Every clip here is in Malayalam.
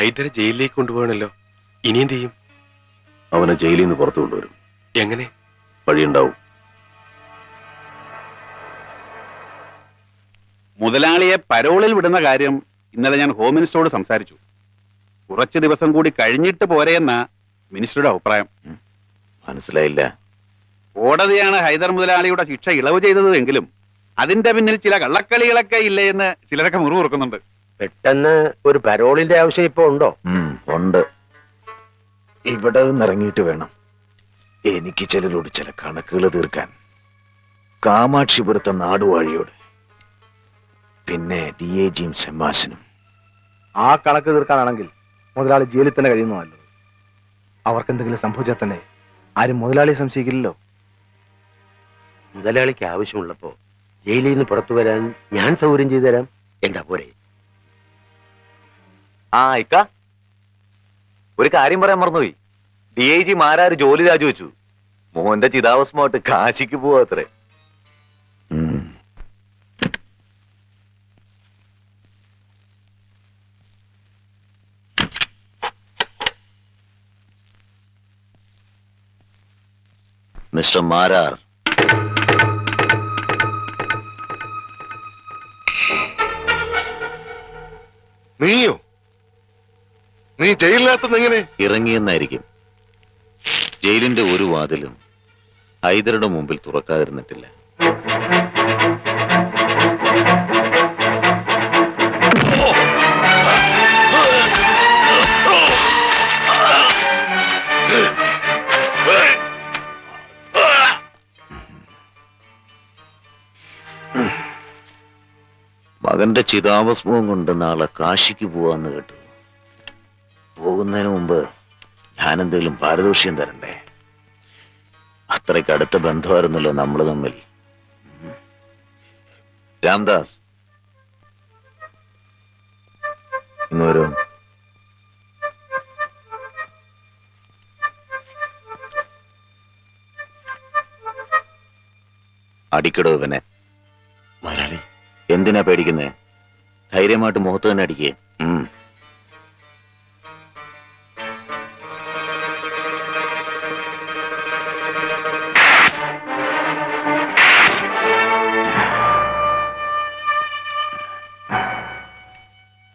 ഹൈദരെ ജയിലിലേക്ക് കൊണ്ടുപോകണല്ലോ, ഇനി എന്ത് ചെയ്യും? അവനെ ജയിലിൽ നിന്ന് പുറത്തു കൊണ്ടുവരും. എങ്ങനെ? വഴിയുണ്ടാവും. മുതലാളിയെ പരോളിൽ വിടുന്ന കാര്യം ഇന്നലെ ഞാൻ ഹോം മിനിസ്റ്ററോട് സംസാരിച്ചു. കുറച്ച് ദിവസം കൂടി കഴിഞ്ഞിട്ട് പോരെയെന്ന മിനിസ്റ്ററുടെ അഭിപ്രായം. മനസ്സിലായില്ല. കോടതിയാണ് ഹൈദർ മുതലാളിയുടെ ശിക്ഷ ഇളവ് ചെയ്തത് എങ്കിലും അതിന്റെ പിന്നിൽ ചില കള്ളക്കളികളൊക്കെ ഇല്ലേ എന്ന് ചിലരൊക്കെ മുറിവുറുക്കുന്നുണ്ട്. പെട്ടെന്ന് ഒരു പരോളിന്റെ ആവശ്യം ഇപ്പൊ ഉണ്ടോ? ഉണ്ട്. ഇവിടെ നിന്നിറങ്ങിയിട്ട് വേണം എനിക്ക് ചിലരോട് ചില കണക്കുകൾ തീർക്കാൻ. കാമാക്ഷിപുരത്തെ നാടുവാഴിയോട്, പിന്നെ DAGയും സെമ്മാശനും. ആ കണക്ക് തീർക്കാനാണെങ്കിൽ മുതലാളി ജയിലിൽ തന്നെ കഴിയുന്നു നല്ലത്. അവർക്കെന്തെങ്കിലും സംഭവിച്ചാൽ തന്നെ ആരും മുതലാളിയെ സംശയിക്കില്ലല്ലോ. മുതലാളിക്ക് ആവശ്യമുള്ളപ്പോ ജയിലിൽ നിന്ന് പുറത്തു വരാൻ ഞാൻ സൗകര്യം ചെയ്തു തരാം. എന്താ പോരെ? ഇക്ക, ഒരു കാര്യം പറയാൻ മറന്നുപോയി. DIG മാരാര് ജോലി രാജിവെച്ചു. മോഹന്റെ ചിതാഭസ്മമായിട്ട് കാശിക്ക് പോവാത്രേ. മിസ്റ്റർ മാരാർ, നീയോ? നീ ജയിലിനകത്തുനിന്ന് എങ്ങനെ ഇറങ്ങിയെന്നായിരിക്കും. ജയിലിന്റെ ഒരു വാതിലും ഹൈദരുടെ മുമ്പിൽ തുറക്കാതിരുന്നിട്ടില്ല. മകന്റെ ചിതാഭസ്മവും കൊണ്ട് നാളെ കാശിക്ക് പോവാന്ന് കേട്ടു. പോകുന്നതിന് മുമ്പ് ഞാനെന്തെങ്കിലും പാരിതോഷ്യം തരണ്ടേ? അത്രയ്ക്ക് അടുത്ത ബന്ധമായിരുന്നല്ലോ നമ്മൾ തമ്മിൽ. രാംദാസ്, ഇന്ന് വരൂ. അടിക്കടോ ഇവനെ. മുതലാളി, എന്തിനാ പേടിക്കുന്നേ? ധൈര്യമായിട്ട് മുഖത്ത് തന്നെ അടിക്കേ.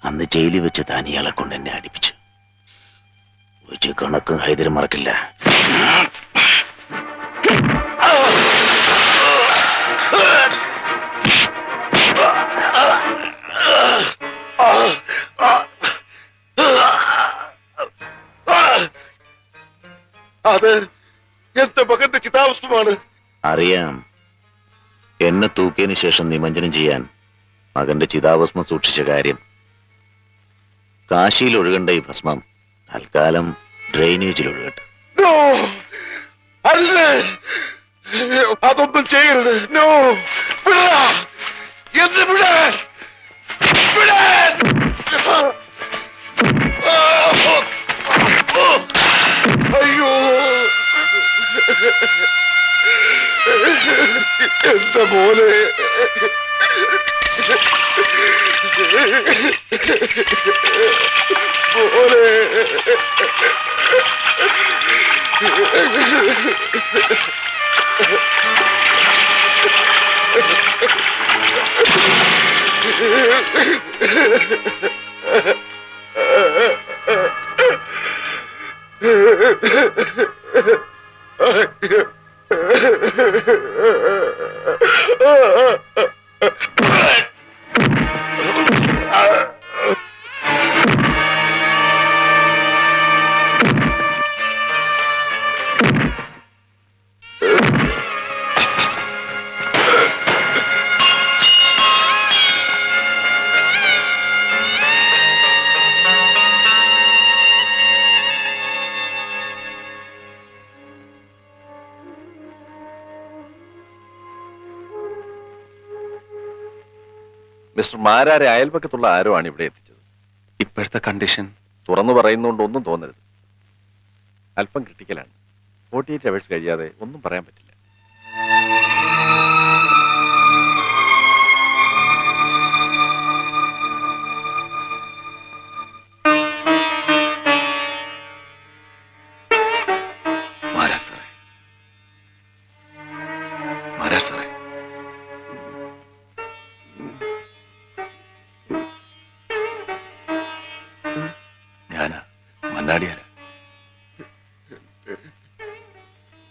അന്ന് ജയിലിൽ വെച്ച് താൻ ഇയാളെ കൊണ്ട് എന്നെ അടിപ്പിച്ചു. ഒരു കണക്കും ഹൈദര് മറക്കില്ല. അത് എന്റെ മകന്റെ ചിതാവസ്ഥമാണ്. അറിയാം. എന്നെ തൂക്കിയതിനു ശേഷം നിമഞ്ജനം ചെയ്യാൻ മകന്റെ ചിതാഭസ്മം സൂക്ഷിച്ച കാര്യം. കാശിയിൽ ഒഴുകണ്ട ഈ ഭസ്മം തൽക്കാലം ഡ്രെയിനേജിൽ ഒഴുകട്ടെ. അതൊന്നും ചെയ്യരുത്. നോ, എന്ത് വിടാൻ? അയ്യോ, എന്റെ മോനെ. മോനെ, മിസ്റ്റർ മാരാരെ അയൽപക്കത്തുള്ള ആരോ ആണ് ഇവിടെ എത്തിച്ചത്. ഇപ്പോഴത്തെ കണ്ടീഷൻ തുറന്നു പറയുന്നതുകൊണ്ട് ഒന്നും തോന്നരുത്. അല്പം ക്രിട്ടിക്കലാണ്. 48 hours കഴിയാതെ ഒന്നും പറയാൻ പറ്റില്ല.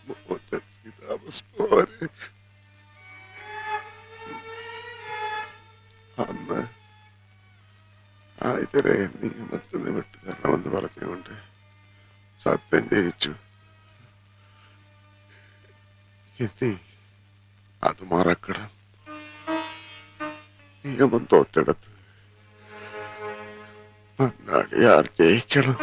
മോന്റെ ചിതാഭസ്മോരെ അന്ന് ആയിതരെ നിയമത്തിൽ നിന്ന് വിട്ടു തരണമെന്ന് പറഞ്ഞുകൊണ്ട് സത്യം ജയിച്ചു. ഇനി അത് മറക്കണം. നിയമം തോറ്റെടുത്ത് മണ്ണാടിയാർ ജയിക്കണം.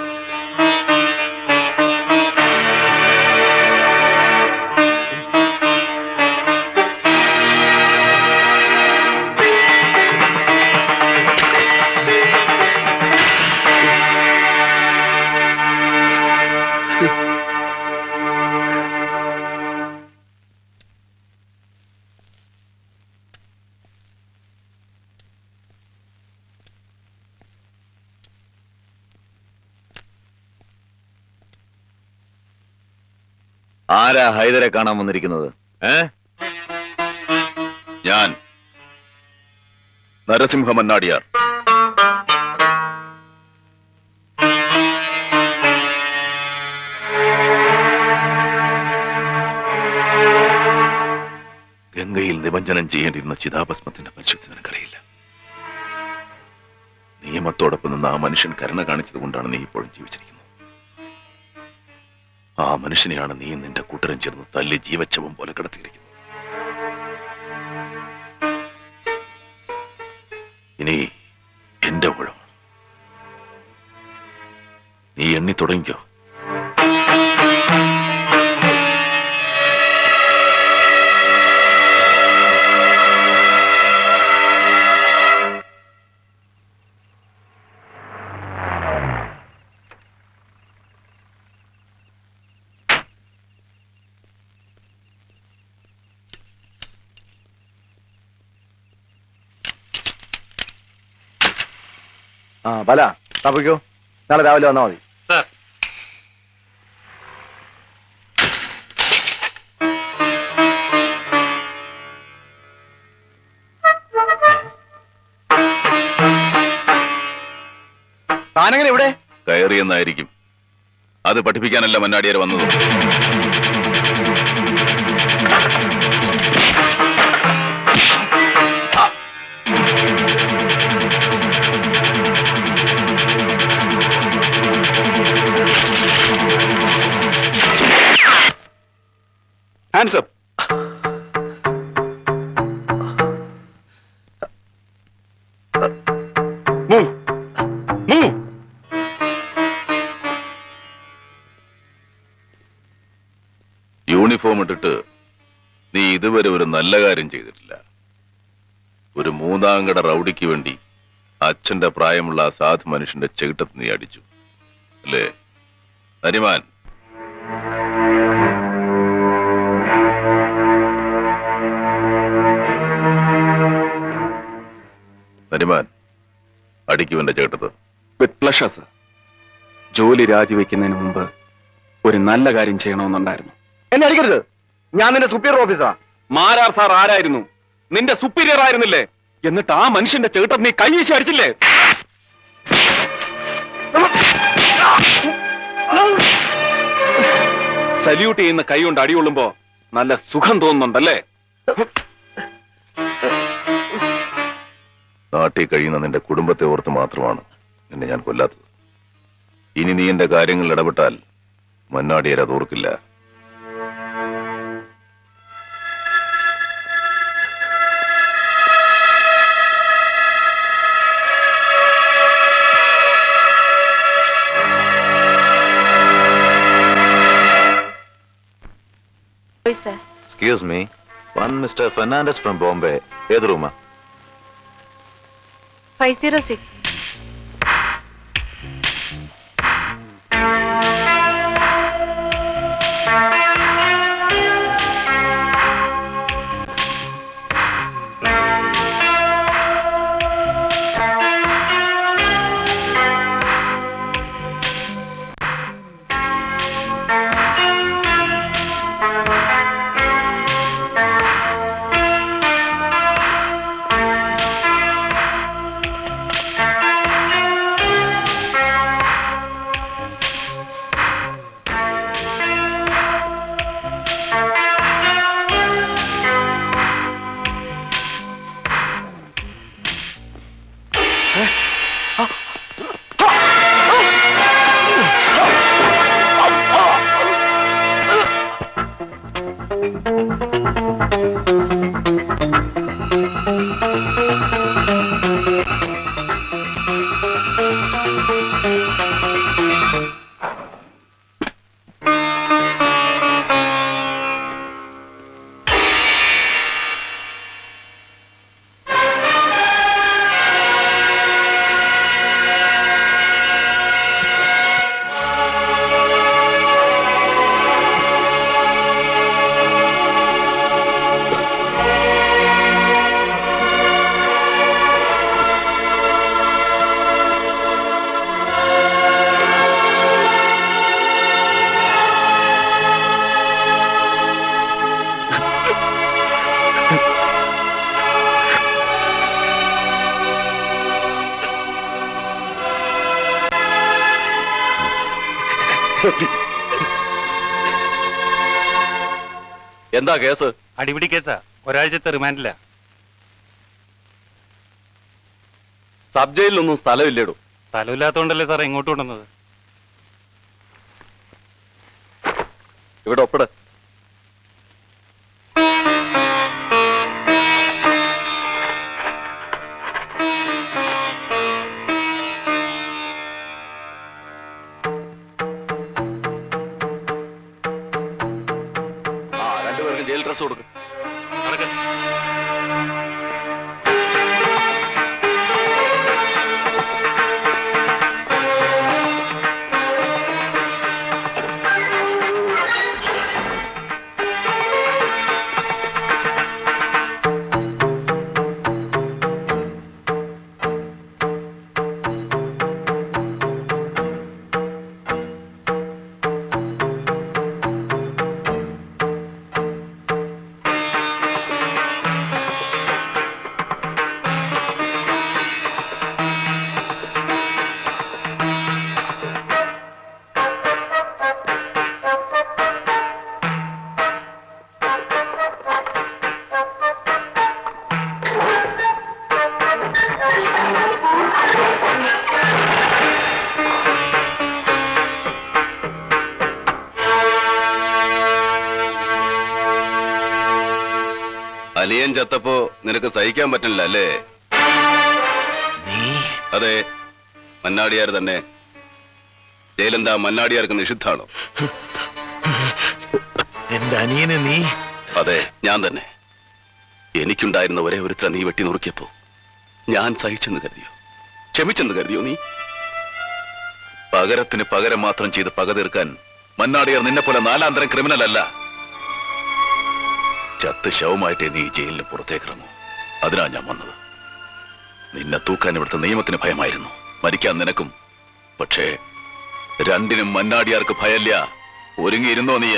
ആരാ ഹൈദരെ കാണാൻ വന്നിരിക്കുന്നത്? ഞാൻ നരസിംഹ മന്നാടിയാർ. ഗംഗയിൽ നിമഞ്ജനം ചെയ്യേണ്ടിയിരുന്ന ചിതാഭസ്മത്തിന്റെ പരിശുദ്ധി നിനക്കറിയില്ല. നിയമത്തോടൊപ്പം നിന്ന് ആ മനുഷ്യൻ കരുണ കാണിച്ചത് കൊണ്ടാണ് നീ ഇപ്പോഴും ജീവിച്ചിരിക്കുന്നത്. ആ മനുഷ്യനെയാണ് നീ നിന്റെ കൂട്ടരും ചേർന്ന് തല്ലി ജീവച്ഛവം പോലെ കിടത്തിയിരിക്കുന്നത്. ഇനി എന്റെ ഊഴമാണ്. നീ എണ്ണി തുടങ്ങിക്കോ. ബല തപ്പിക്കോ, നാളെ രാവിലെ വന്നാൽ മതി. സാർ. താനെങ്ങനെ ഇവിടെ? കയറിയെന്നായിരിക്കും. അത് പഠിപ്പിക്കാനല്ല മന്നാടിയാർ വന്നത്. Hands up. Move. Move. Uniform ഇട്ടിട്ട് നീ ഇതുവരെ ഒരു നല്ല കാര്യം ചെയ്തിട്ടില്ല. ഒരു മൂന്നാംകട റൗഡിക്ക് വേണ്ടി അച്ഛന്റെ പ്രായമുള്ള ആ സാധു മനുഷ്യന്റെ ചെകിട്ടത്ത് നീ അടിച്ചു അല്ലേ നരിമാൻ? നരിമാൻ, അടിക്കുവന്റെ ചേട്ടത്ത്. With pleasure sir. ജോലി രാജിവെക്കുന്നതിന് മുമ്പ് ഒരു നല്ല കാര്യം ചെയ്യണമെന്നുണ്ടായിരുന്നു. എന്നെ അടിക്കരുത്, ഞാൻ നിന്റെ സുപ്പീരിയർ ഓഫീസറാ. മാരാർ സാർ ആരായിരുന്നു? നിന്റെ സുപ്പീരിയർ ആയിരുന്നില്ലേ? എന്നിട്ട് ആ മനുഷ്യന്റെ ചേട്ടൻ നീ കൈവീശി അടിച്ചില്ലേ? സല്യൂട്ട് ചെയ്യുന്ന കൈ കൊണ്ട് അടികൊള്ളുമ്പോ നല്ല സുഖം തോന്നുന്നുണ്ടല്ലേ? നാട്ടിൽ കഴിയുന്ന നിന്റെ കുടുംബത്തെ ഓർത്ത് മാത്രമാണ് നിന്നെ ഞാൻ കൊല്ലാത്തത്. ഇനി നീ എന്റെ കാര്യങ്ങളിൽ ഇടപെട്ടാൽ മന്നാടിയാർ അത് ഓർക്കില്ല. Excuse me, one Mr. Fernandez from Bombay. ഏത് റൂമാ? 506. എന്താ കേസ്? അടിപിടി കേസാ, ഒരാഴ്ചത്തെ റിമാൻഡില്ല. സബ് ജയിലിലൊന്നും സ്ഥലമില്ലേടോ. സ്ഥലമില്ലാത്തോണ്ടല്ലേ സാറേ ഇങ്ങോട്ട് കൊണ്ടുവന്നത്. ഇവിടെ ഒപ്പിട്. രണ്ടുപേർക്കും ജയിൽ ഡ്രസ് കൊടുക്കും. അലിയൻ ചത്തപ്പോ നിനക്ക് സഹിക്കാൻ പറ്റില്ല അല്ലേ? അതെ, മന്നാടിയാർ തന്നെ. ജയിലെന്താ മന്നാടിയാർക്ക് നിഷിദ്ധാണോ? എന്റെ അനിയനെ നീ? അതെ, ഞാൻ തന്നെ. എനിക്കുണ്ടായിരുന്ന ഒരേ ഒരുത്തര നീ വെട്ടി നുറുക്കിയപ്പോ ഞാൻ സഹിച്ചെന്ന് കരുതിയോ? ക്ഷമിച്ചെന്ന് കരുതിയോ നീ? പകരത്തിന് പകരം മാത്രം ചെയ്ത് പക തീർക്കാൻ മന്നാടിയാർ നിന്നെ പോലെ നാലാന്തരം ക്രിമിനൽ അല്ല. ചത്ത് ശവമായിട്ടേ നീ ജയിലിന് പുറത്തേക്കിറങ്ങൂ. അതിനാ ഞാൻ വന്നത്. നിന്നെ തൂക്കാൻ ഇവിടുത്തെ നിയമത്തിന് ഭയമായിരുന്നു, മരിക്കാൻ നിനക്കും. പക്ഷേ രണ്ടിനും മന്നാടിയാർക്ക് ഭയല്ല. ഒരുങ്ങിയിരുന്നോ നീ?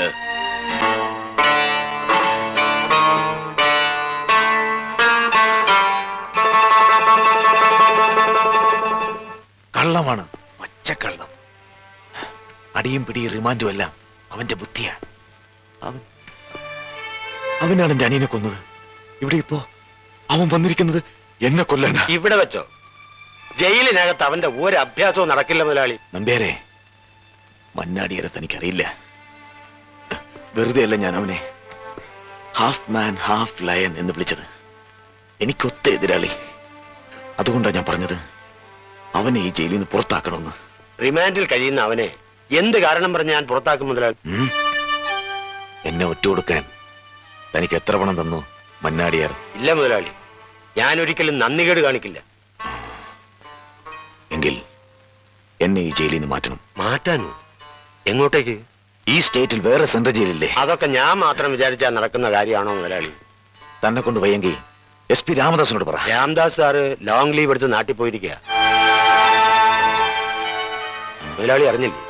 കള്ളമാണ്, പച്ചക്കള്ളം. അടിയും പിടിയും റിമാൻഡും എല്ലാം അവന്റെ ബുദ്ധിയാ. അവനാണ് എന്റെ അനിയനെ കൊന്നത്. ഇവിടെ ഇപ്പോ അവൻ വന്നിരിക്കുന്നത് എന്നെ കൊല്ലാനാ. ഇവിടെ വെച്ചോ? ജയിലിനകത്ത് അവന്റെ ഒരു അഭ്യാസവും നടക്കില്ല മുതലാളി. നമ്പ്യാരെ, മന്നാടിയരെ തനിക്കറിയില്ല. വെറുതെ അല്ല ഞാൻ അവനെ ഹാഫ് മാൻ ഹാഫ് ലയൺ എന്ന് വിളിച്ചത്. എനിക്കൊത്ത എതിരാളി. അതുകൊണ്ടാണ് ഞാൻ പറഞ്ഞത് അവനെ ഈ ജയിലിൽ നിന്ന് പുറത്താക്കണമെന്ന്. റിമാൻഡിൽ കഴിയുന്ന അവനെ എന്ത് കാരണം പറഞ്ഞ് ഞാൻ പുറത്താക്കും മുതലാളി? എന്നെ ഒറ്റ കൊടുക്കാൻ തനിക്ക് എത്ര പണം തന്നു മന്നാടിയാർ? ഇല്ല മുതലാളി, ഞാൻ ഒരിക്കലും നന്ദികേട് കാണിക്കില്ല. എങ്കിൽ എന്നെ ഈ ജയിലിൽ നിന്ന് മാറ്റണം. മാറ്റാനോ? എങ്ങോട്ടേക്ക്? ഈ സ്റ്റേറ്റിൽ വേറെ സെൻട്രൽ ജയിലില്ലേ? അതൊക്കെ ഞാൻ മാത്രം വിചാരിച്ചാൽ നടക്കുന്ന കാര്യമാണോ മുതലാളി? തന്നെ കൊണ്ട് വയ്യെങ്കിൽ SP രാമദാസിനോട് പറ. രാംദാസ് സാറ് ലോങ് ലീവ് എടുത്ത് നാട്ടിൽ പോയിരിക്കുക. മുതലാളി അറിഞ്ഞില്ലേ?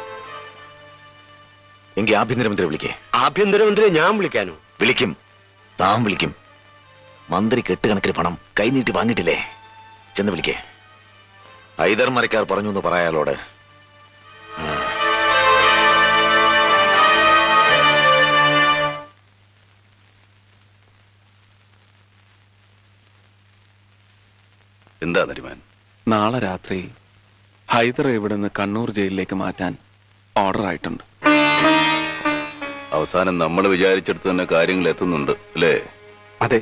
എങ്കിൽ ആഭ്യന്തരമന്ത്രി വിളിക്കേ. ആഭ്യന്തരമന്ത്രിയെ ഞാൻ വിളിക്കാനോ? വിളിക്കും, താൻ വിളിക്കും. മന്ത്രി കെട്ടുകണക്കിന് പണം കൈനീട്ടി വാങ്ങിയിട്ടില്ലേ? ചെന്ന് വിളിക്കേ. ഹൈദർ മരക്കാർ പറഞ്ഞു എന്ന് പറയാലോട്. എന്താ നരിമാൻ? നാളെ രാത്രി ഹൈദറെ ഇവിടെ നിന്ന് കണ്ണൂർ ജയിലിലേക്ക് മാറ്റാൻ ഓർഡർ ആയിട്ടുണ്ട്. അവസാനം നമ്മൾ വിചാരിച്ചെടുത്ത് തന്നെ കാര്യങ്ങൾ എത്തുന്നുണ്ട് അല്ലേ? അതെ.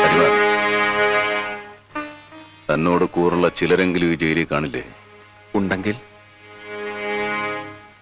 നരിമാൻ, തന്നോട് കൂറുള്ള ചിലരെങ്കിലും ഈ ജയിലിൽ കാണില്ലേ? ഉണ്ടെങ്കിൽ